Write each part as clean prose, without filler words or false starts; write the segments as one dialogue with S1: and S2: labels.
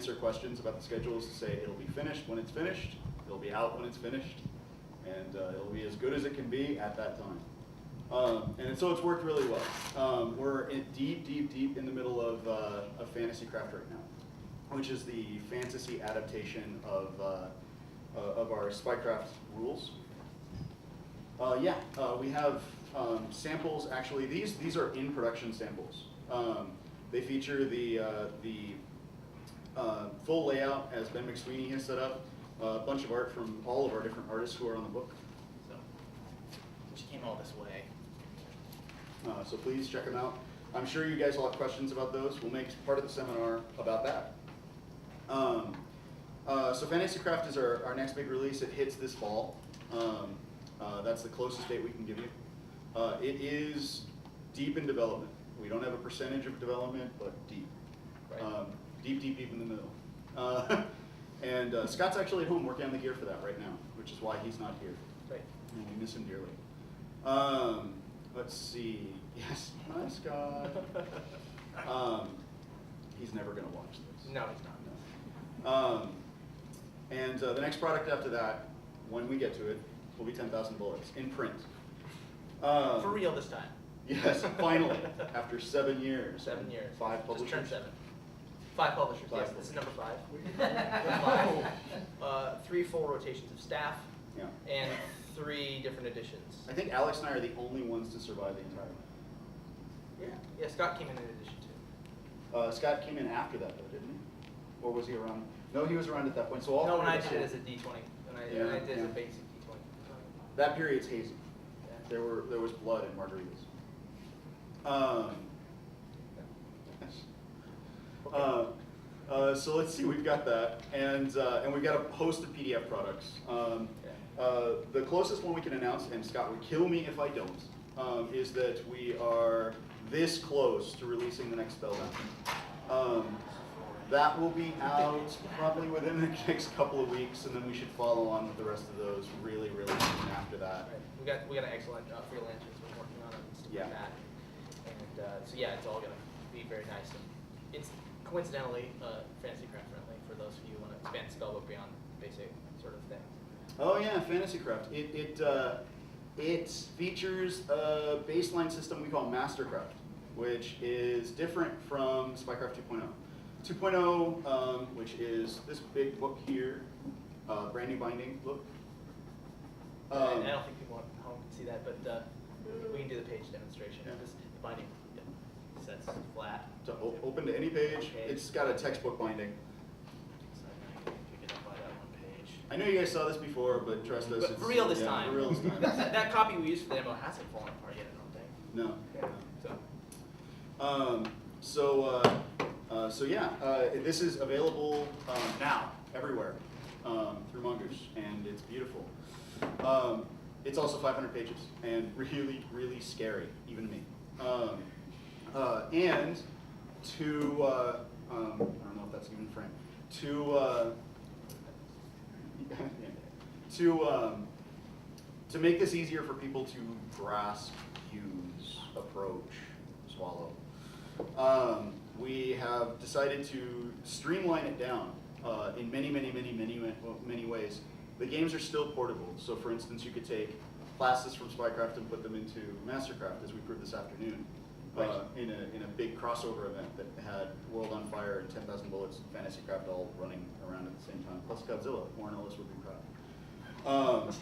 S1: answer questions about the schedule is to say it'll be finished when it's finished, it'll be out when it's finished, and it'll be as good as it can be at that time. And so it's worked really well. We're deep in the middle of Fantasy Craft right now, which is the fantasy adaptation of our Spycraft rules. We have samples. Actually, these are in production samples. They feature the full layout as Ben McSweeney has set up, a bunch of art from all of our different artists who are on the book.
S2: So, she came all this way.
S1: So please check them out. I'm sure you guys will have questions about those. We'll make part of the seminar about that. So Fantasy Craft is our next big release. It hits this fall. That's the closest date we can give you. It is deep in development. We don't have a percentage of development, but deep.
S2: Right.
S1: Deep in the middle. And Scott's actually at home working on the gear for that right now, which is why he's not here.
S2: Right.
S1: And we miss him dearly. Let's see. Yes, hi Scott. He's never going to watch this.
S2: No, he's not.
S1: No. And the next product after that, when we get to it, will be 10,000 Bullets in print.
S2: For real this time.
S1: Yes, finally, after 7 years.
S2: 7 years.
S1: 5 publishers.
S2: Just turned 7. 5 publishers,
S1: Five
S2: yes, this is number 5. 5. 3 full rotations of staff,
S1: Yeah.
S2: and 3 different editions.
S1: I think Alex and I are the only ones to survive the entire run.
S2: Yeah, Scott came in addition too.
S1: Scott came in after that, though, didn't he? Or was he around? No, he was around at that point. So all
S2: No,
S1: three
S2: when I
S1: of us
S2: did it
S1: were-
S2: as a D20, when I did it as a basic D20.
S1: That period's hazy.
S2: Yeah.
S1: There was blood in margaritas.
S2: Okay.
S1: So let's see, we've got that, and we've got a host of PDF products. The closest one we can announce, and Scott would kill me if I don't, is that we are this close to releasing the next Spellbound. That will be out probably within the next couple of weeks, and then we should follow on with the rest of those really soon after that.
S2: Right. We got an excellent freelancers we're working on it and stuff like that. And so yeah, it's all gonna be very nice. And it's coincidentally Fantasy Craft friendly for those of you who want to expand spellbook beyond basic sort of things.
S1: Oh yeah, Fantasy Craft. It features a baseline system we call Mastercraft, which is different from Spycraft 2.0. 2.0, which is this big book here, brand new binding. Look.
S2: I don't think people at home can see that, but we can do the page demonstration.
S1: Yeah.
S2: This binding sets flat.
S1: So open to any page.
S2: Okay.
S1: It's got a textbook binding.
S2: So I can pick it up by that one page.
S1: I know you guys saw this before, but trust us.
S2: But for real this time.
S1: For real this time.
S2: that copy we used for the demo hasn't fallen apart yet, I don't think.
S1: No.
S2: Yeah.
S1: So yeah, this is available now everywhere through Mongoose, and it's beautiful. It's also 500 pages and really scary, even to me. And to I don't know if that's even framed. To make this easier for people to grasp, use, approach, swallow. We have decided to streamline it down in many ways. The games are still portable. So for instance, you could take classes from Spycraft and put them into Mastercraft, as we proved this afternoon, in a big crossover event that had World on Fire and 10,000 Bullets and Fantasy Craft all running around at the same time, plus Godzilla. Warren Ellis would be proud.
S3: What's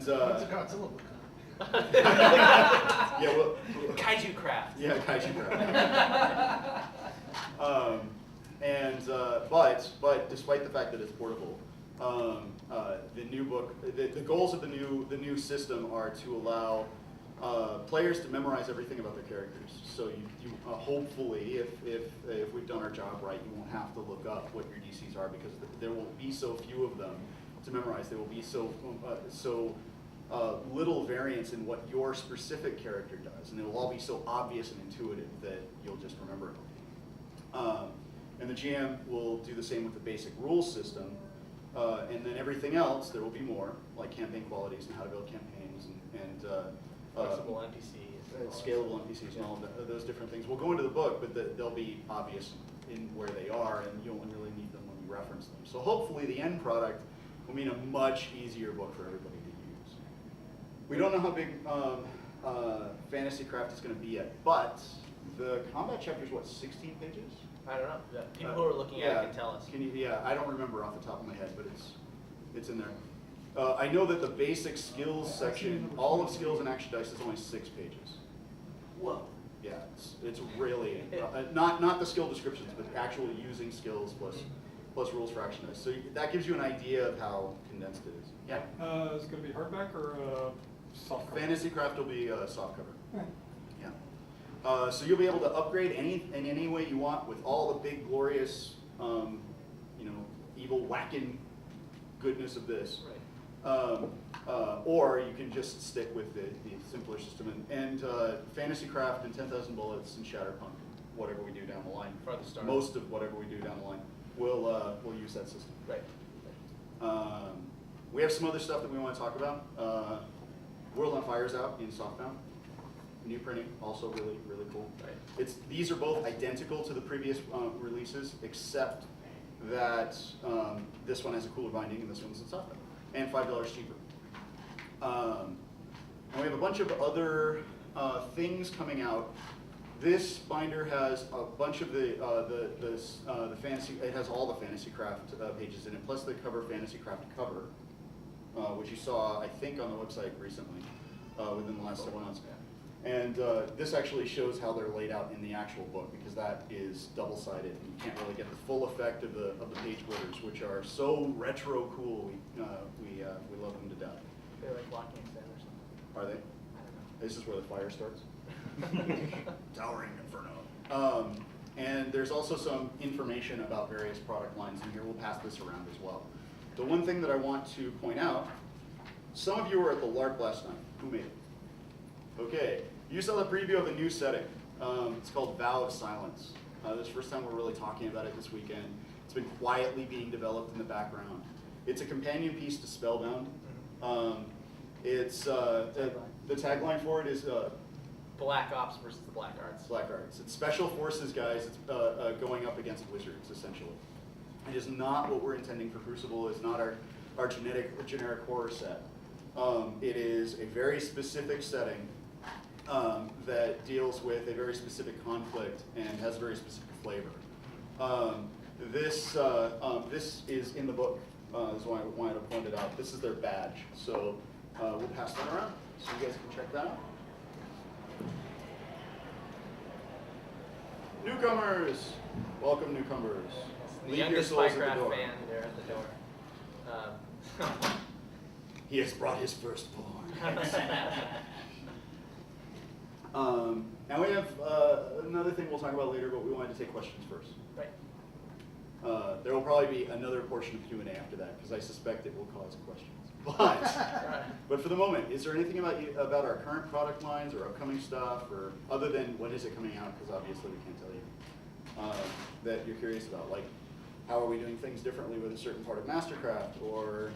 S3: a Godzilla book?
S1: Yeah, well,
S2: Kaiju Craft.
S1: Yeah, Kaiju Craft. But despite the fact that it's portable, the new book, the goals of the new system are to allow players to memorize everything about their characters. So you hopefully, if we've done our job right, you won't have to look up what your DCs are, because there will be so few of them to memorize. There will be so little variance in what your specific character does, and it will all be so obvious and intuitive that you'll just remember it. And the GM will do the same with the basic rules system, and then everything else, there will be more, like campaign qualities and how to build campaigns and
S2: Flexible NPCs.
S1: scalable NPCs and all of those different things. We'll go into the book, but they'll be obvious in where they are, and you only really need them when you reference them. So hopefully the end product will mean a much easier book for everybody to use. We don't know how big Fantasy Craft is going to be yet, but the combat chapter is what, 16 pages?
S2: I don't know. The people who are looking at it can tell us.
S1: Yeah, I don't remember off the top of my head, but it's in there. I know that the basic skills section, all of skills and action dice, is only 6 pages.
S2: Whoa.
S1: Yeah, it's really not the skill descriptions, but actually using skills plus rules for action dice. So that gives you an idea of how condensed it is. Yeah.
S3: Is it going to be hardback or soft cover?
S1: Fantasy Craft will be soft cover. Yeah. So you'll be able to upgrade in any way you want with all the big glorious, evil whacking goodness of this.
S2: Right.
S1: Or you can just stick with the simpler system. And Fantasy Craft and 10,000 Bullets and Shatterpunk, whatever we do down the line,
S2: For the start.
S1: most of whatever we do down the line, we'll use that system.
S2: Right.
S1: We have some other stuff that we want to talk about. World on Fire's out in softbound. New printing, also really, really cool.
S2: Right.
S1: These are both identical to the previous releases, except that this one has a cooler binding and this one's in softbound, and $5 cheaper. And we have a bunch of other things coming out. This binder has a bunch of the fantasy. It has all the Fantasy Craft pages in it, plus the cover Fantasy Craft cover, which you saw, I think, on the website recently, within the last several months. And this actually shows how they're laid out in the actual book, because that is double-sided, and you can't really get the full effect of the page splitters, which are so retro cool. We love them to death.
S2: They're like Walking Dead or something.
S1: Are they?
S2: I don't know.
S1: This is where the fire starts. Towering Inferno. And there's also some information about various product lines in here. We'll pass this around as well. The one thing that I want to point out, some of you were at the LARP last night. Who made it? Okay, you saw the preview of a new setting. It's called Vow of Silence. This is the first time we're really talking about it this weekend. It's been quietly being developed in the background. It's a companion piece to Spellbound. The tagline for it is
S2: Black Ops versus the Black Arts.
S1: Black Arts. It's special forces guys. It's going up against wizards, essentially. It is not what we're intending for Crucible. It's not our generic horror set. It is a very specific setting that deals with a very specific conflict and has a very specific flavor. This is in the book. Is why I wanted to point it out. This is their badge. So we'll pass that around so you guys can check that out. Newcomers! Welcome, newcomers.
S2: The
S1: Leave your
S2: youngest
S1: souls at the
S2: Minecraft
S1: door.
S2: fan there at the door.
S1: He has brought his firstborn. Now we have another thing we'll talk about later, but we wanted to take questions first.
S2: Right.
S1: There will probably be another portion of Q&A after that, because I suspect it will cause questions. But for the moment, is there anything about our current product lines or upcoming stuff, or other than when is it coming out, because obviously we can't tell you, that you're curious about? Like, how are we doing things differently with a certain part of Mastercraft, or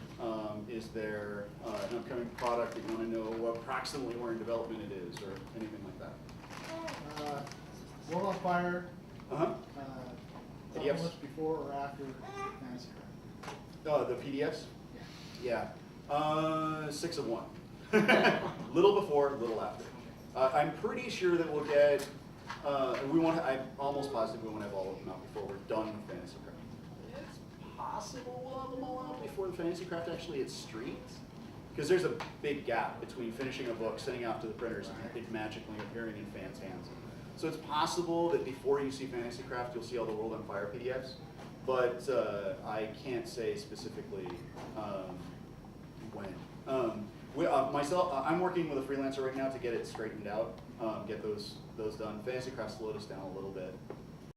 S1: is there an upcoming product that you want to know approximately where in development it is, or anything like that?
S4: World on Fire.
S1: PDFs?
S4: Much before or after Fantasy Craft?
S1: The PDFs?
S4: Yeah.
S1: Yeah. 6 of 1. Little before, little after. I'm pretty sure that we'll get, I'm almost positive we won't have all of them out before we're done with Fantasy Craft. It's possible we'll have them all out before the Fantasy Craft actually hits streets. Because there's a big gap between finishing a book, sending it out to the printers, and it magically appearing in fans' hands. So it's possible that before you see Fantasy Craft, you'll see all the World on Fire PDFs. But I can't say specifically when. I'm working with a freelancer right now to get it straightened out, get those done. Fantasy Craft slowed us down a little bit.